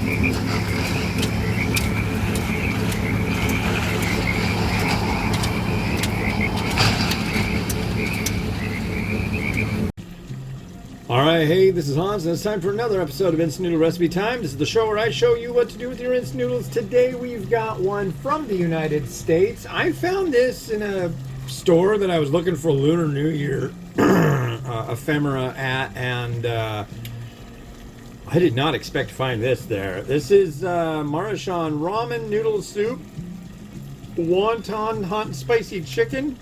Alright, hey, this is Hans, and it's time for another episode of Instant Noodle Recipe Time. This is the show where I show you what to do with your instant noodles. Today we've got one from the United States. I found this in a store that I was looking for Lunar New Year ephemera at, and I did not expect to find this there. This is Maruchan Ramen Noodle Soup, Wonton Hot and Spicy Chicken,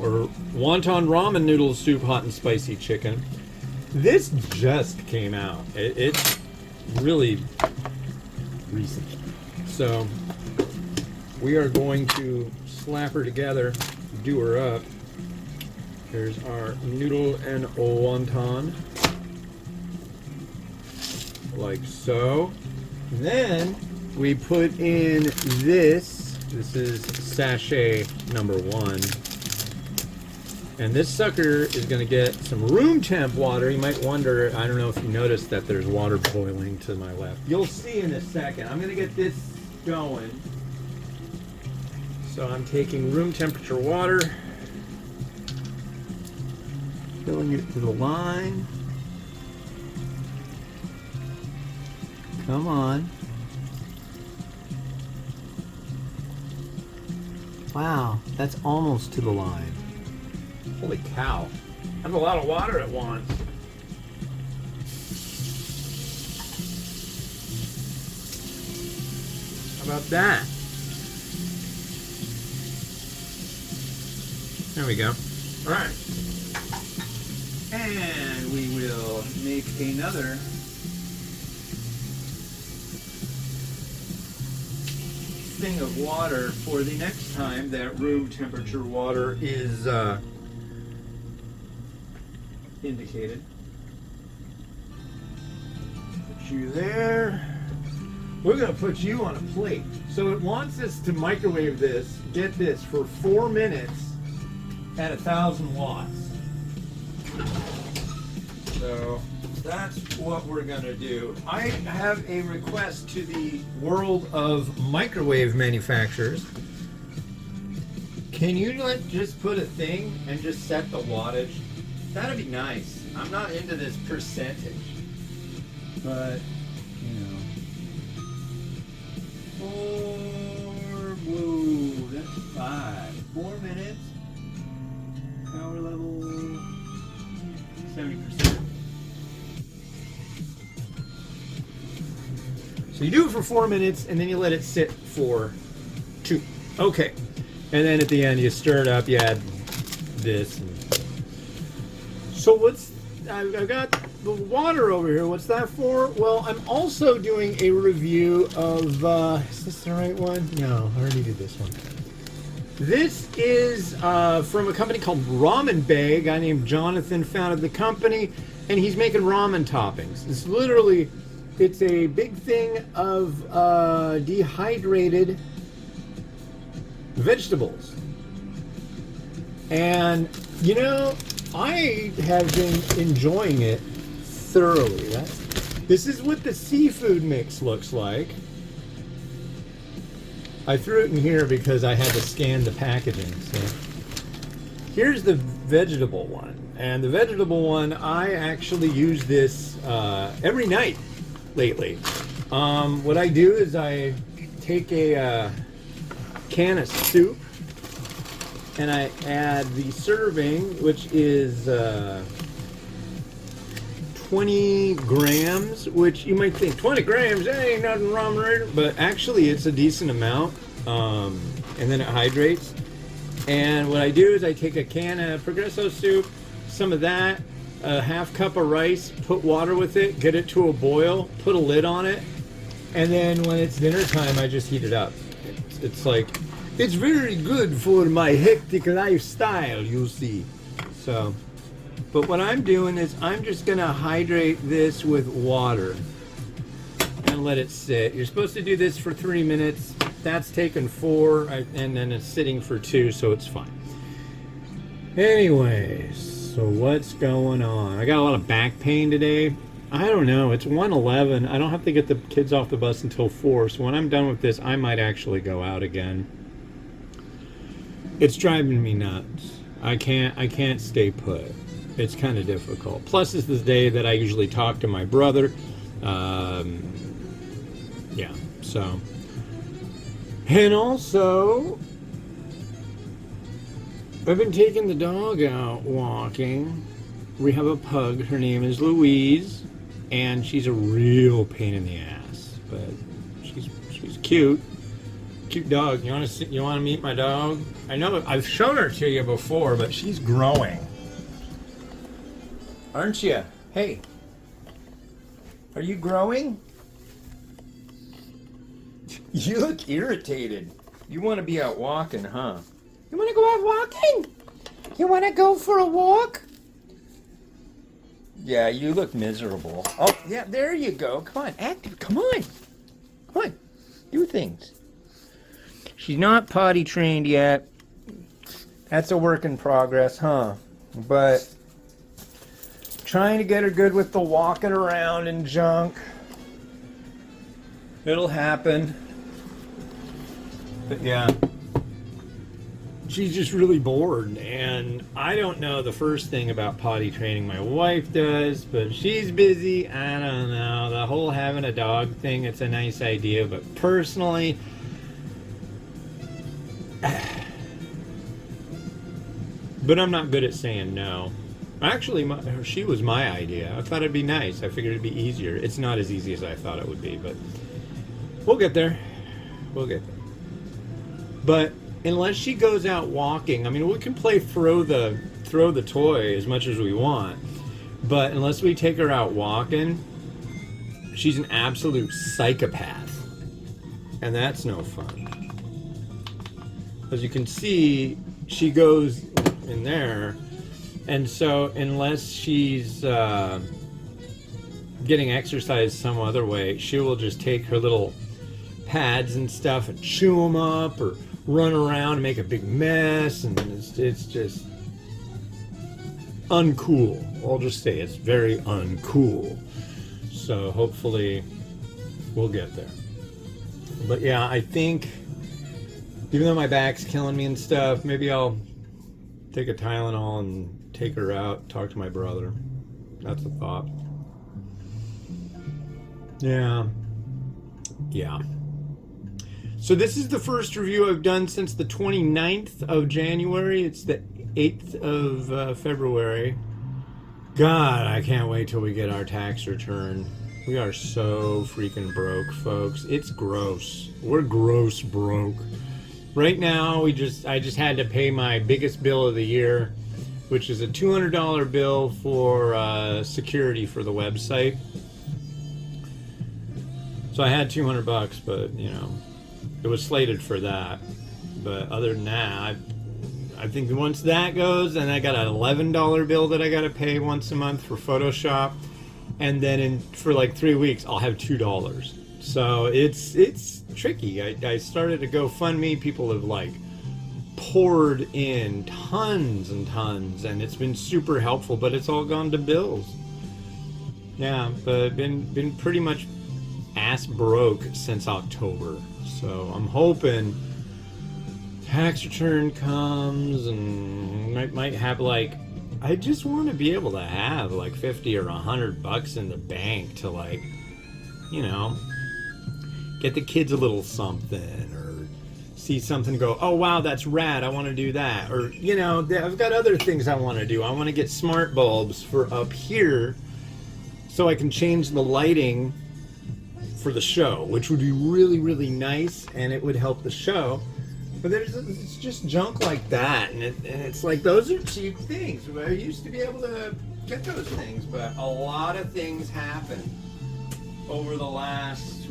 or Wonton Ramen Noodle Soup Hot and Spicy Chicken. This just came out. It's really recent. So we are going to slap her together, do her up. Here's our noodle and wonton. Like so. And then we put in this. This is sachet number 1. And this sucker is going to get some room temp water. You might wonder, I don't know if you noticed that there's water boiling to my left. You'll see in a second. I'm going to get this going. So I'm taking room temperature water, filling it to the line. Come on. Wow, that's almost to the line. Holy cow. That's a lot of water at once. How about that? There we go. Alright. And we will make another thing of water for the next time that room temperature water is indicated. Put you there. We're going to put you on a plate. So it wants us to microwave this, get this, for 4 minutes at 1,000 watts. So that's what we're going to do. I have a request to the world of microwave manufacturers. Can you just put a thing and just set the wattage? That'd be nice. I'm not into this percentage, but you know, 4 blue. That's 5. 4 minutes. Power level 70%. So you do it for 4 minutes, and then you let it sit for 2. Okay, and then at the end you stir it up. You add this. So I've got the water over here. What's that for? Well, I'm also doing a review of, is this the right one? No, I already did this one. This is from a company called Ramen Bay. A guy named Jonathan founded the company, and he's making ramen toppings. It's literally, it's a big thing of dehydrated vegetables. And, you know, I have been enjoying it thoroughly. This is what the seafood mix looks like. I threw it in here because I had to scan the packaging. So here's the vegetable one. And the vegetable one, I actually use this every night lately. What I do is I take a can of soup, and I add the serving, which is 20 grams, which you might think 20 grams, that ain't nothing wrong with it, but actually it's a decent amount, and then it hydrates. And what I do is I take a can of Progresso soup, some of that, a half cup of rice, put water with it, get it to a boil, put a lid on it, and then when it's dinner time, I just heat it up. It's like, it's very good for my hectic lifestyle, you see. So, but what I'm doing is I'm just gonna hydrate this with water and let it sit. You're supposed to do this for 3 minutes. That's taken 4, and then it's sitting for 2, so it's fine. Anyways, so what's going on? I got a lot of back pain today. I don't know. It's 1:11. I don't have to get the kids off the bus until 4. So when I'm done with this, I might actually go out again. It's driving me nuts. I can't stay put. It's kind of difficult. Plus, it's the day that I usually talk to my brother. Yeah. So, and also, I've been taking the dog out walking. We have a pug. Her name is Louise, and she's a real pain in the ass. But she's cute. Cute dog. You want to meet my dog? I know I've shown her to you before, but she's growing. Aren't you? Hey. Are you growing? You look irritated. You want to be out walking, huh? You want to go out walking? You want to go for a walk? Yeah, you look miserable. Oh, yeah, there you go. Come on, active. Come on. Come on. Do things. She's not potty trained yet. That's a work in progress, huh? But trying to get her good with the walking around and junk. It'll happen. But yeah. She's just really bored, and I don't know the first thing about potty training. My wife does, but she's busy. I don't know. The whole having a dog thing, it's a nice idea, but personally, but I'm not good at saying no. Actually, she was my idea. I thought it'd be nice. I figured it'd be easier. It's not as easy as I thought it would be, but we'll get there. We'll get there. But unless she goes out walking, I mean, we can play throw the toy as much as we want, but unless we take her out walking, she's an absolute psychopath, and that's no fun. As you can see, she goes in there, and so unless she's getting exercise some other way, she will just take her little pads and stuff and chew them up, or run around and make a big mess, and it's just uncool. I'll just say it's very uncool. So hopefully we'll get there. But yeah, I think even though my back's killing me and stuff, maybe I'll take a Tylenol and take her out, talk to my brother. That's a thought. Yeah. So this is the first review I've done since the 29th of January. It's the 8th of February. God, I can't wait till we get our tax return. We are so freaking broke, folks. It's gross. We're gross broke. Right now, I just had to pay my biggest bill of the year, which is a $200 bill for security for the website. So I had $200, but you know, it was slated for that. But other than that, I think once that goes, then I got an $11 bill that I got to pay once a month for Photoshop, and then for like 3 weeks I'll have $2. So it's tricky. I started a GoFundMe. People have like poured in tons and tons, and it's been super helpful. But it's all gone to bills. Yeah, but been pretty much ass broke since October. So I'm hoping tax return comes and might have like, I just want to be able to have like 50 or $100 in the bank to, like, you know, get the kids a little something, or see something, go, oh wow, that's rad, I want to do that. Or, you know, I've got other things I want to do. I want to get smart bulbs for up here so I can change the lighting for the show, which would be really, really nice, and it would help the show. But it's just junk like that, and it's like, those are cheap things. I used to be able to get those things, but a lot of things happened over the last,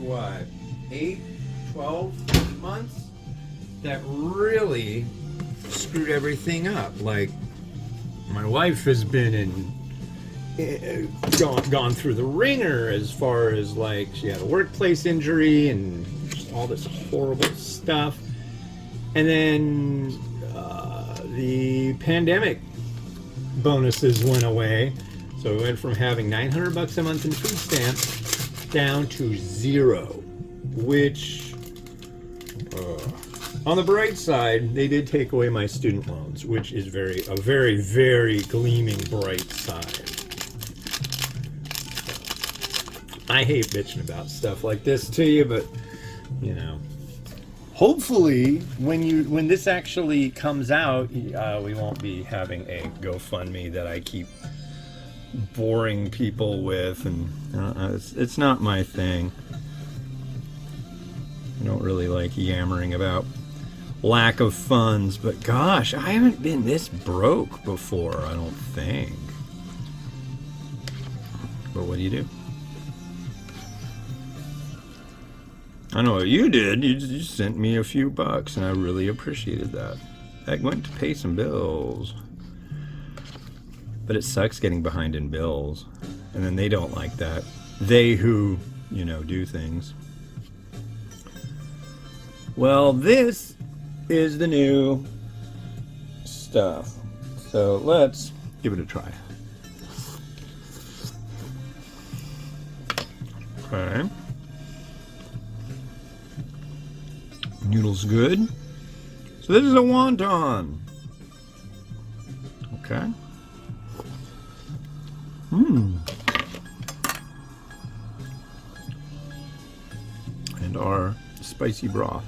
12 months that really screwed everything up. Like, my wife has been gone through the ringer as far as, like, she had a workplace injury and just all this horrible stuff. And then the pandemic bonuses went away, So we went from having $900 a month in food stamps down to 0, which, on the bright side, they did take away my student loans, which is a very, very gleaming bright side. I hate bitching about stuff like this to you, but, you know, hopefully when this actually comes out, we won't be having a GoFundMe that I keep boring people with, and it's not my thing. I don't really like yammering about lack of funds, but gosh, I haven't been this broke before, I don't think. But what do you do? I know what you did. You sent me a few bucks, and I really appreciated that. I went to pay some bills. But it sucks getting behind in bills. And then they don't like that. They who, you know, do things. Well, this is the new stuff. So let's give it a try. Okay. Noodle's good. So this is a wonton. Okay. And our spicy broth.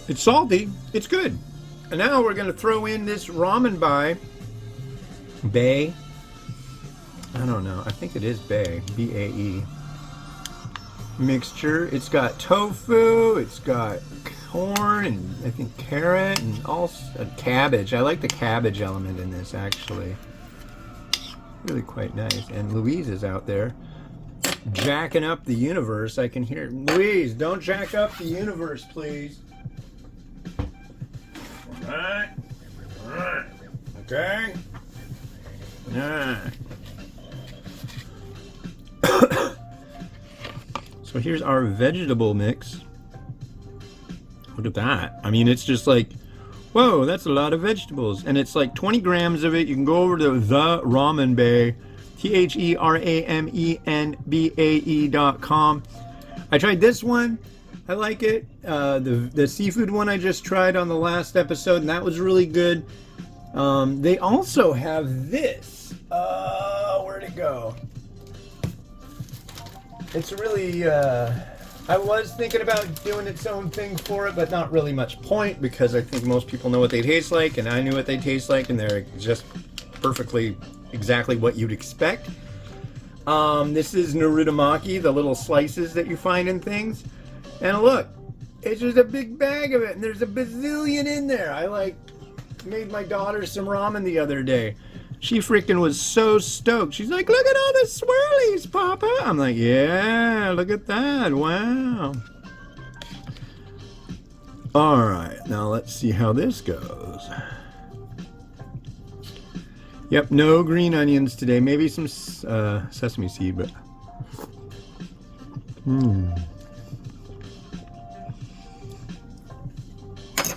It's salty. It's good. And now we're going to throw in this Ramen Bay. I don't know. I think it is Bay. B-A-E. Mixture. It's got tofu. It's got corn and I think carrot and also cabbage. I like the cabbage element in this, actually. Really quite nice. And Louise is out there jacking up the universe. I can hear. Louise, don't jack up the universe, please. All right. Okay. All right. So here's our vegetable mix. Look at that. I mean, it's just like, whoa, that's a lot of vegetables. And it's like 20 grams of it. You can go over to the Ramen Bay, TheRamenBae.com. I tried this one. I like it. The seafood one I just tried on the last episode, and that was really good. They also have this. Where'd it go? It's really, I was thinking about doing its own thing for it, but not really much point, because I think most people know what they taste like, and I knew what they taste like, and they're just perfectly exactly what you'd expect. This is Narutomaki, the little slices that you find in things. And look, it's just a big bag of it, and there's a bazillion in there. I made my daughter some ramen the other day. She freaking was so stoked. She's like, look at all the swirlies, Papa. I'm like, yeah, look at that. Wow. All right, now let's see how this goes. Yep, no green onions today. Maybe some sesame seed, but...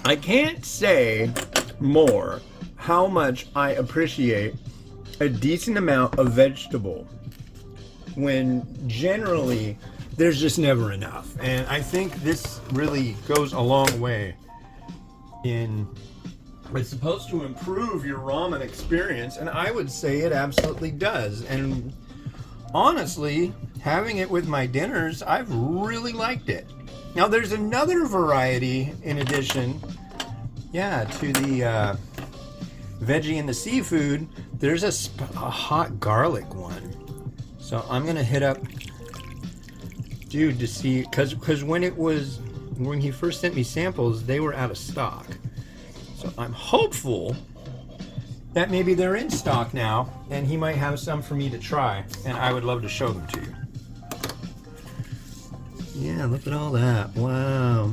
I can't say more how much I appreciate a decent amount of vegetable when generally there's just never enough. And I think this really goes a long way in... It's supposed to improve your ramen experience, and I would say it absolutely does. And honestly, having it with my dinners, I've really liked it. Now, there's another variety in addition, to the veggie and the seafood. There's a hot garlic one. So I'm gonna hit up dude to see, because when he first sent me samples, they were out of stock. So I'm hopeful that maybe they're in stock now, and he might have some for me to try, and I would love to show them to you. Yeah, look at all that. Wow.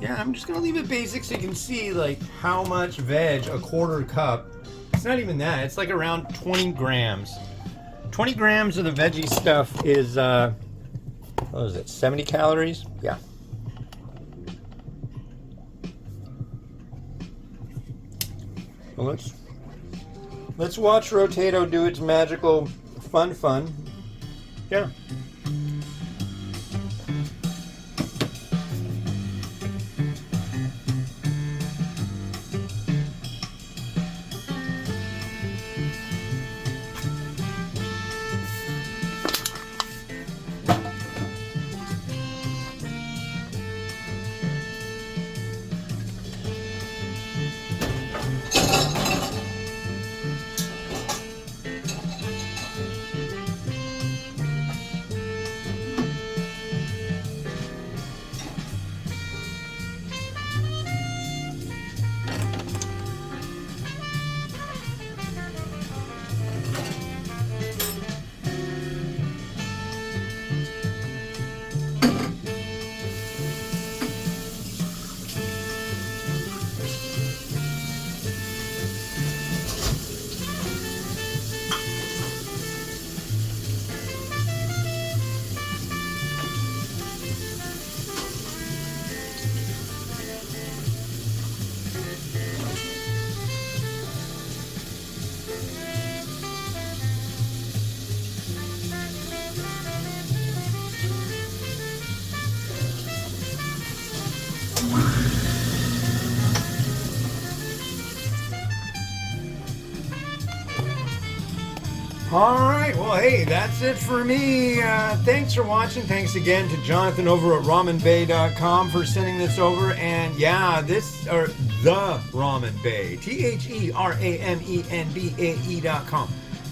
Yeah, I'm just gonna leave it basic so you can see like how much veg, a quarter cup. It's not even that, it's like around 20 grams. 20 grams of the veggie stuff is, what is it, 70 calories? Yeah. Well, let's watch Rotato do its magical fun. Yeah. Alright, well, hey, that's it for me. Thanks for watching. Thanks again to Jonathan over at ramenbay.com for sending this over. And yeah, the Ramen Bay, TheRamenBae.com.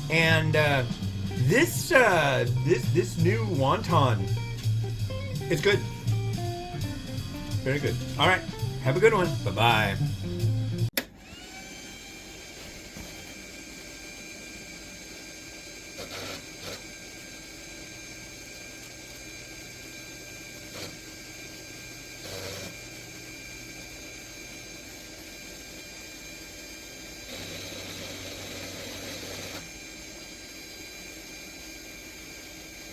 And this new wonton, it's good. Very good. Alright, have a good one. Bye-bye.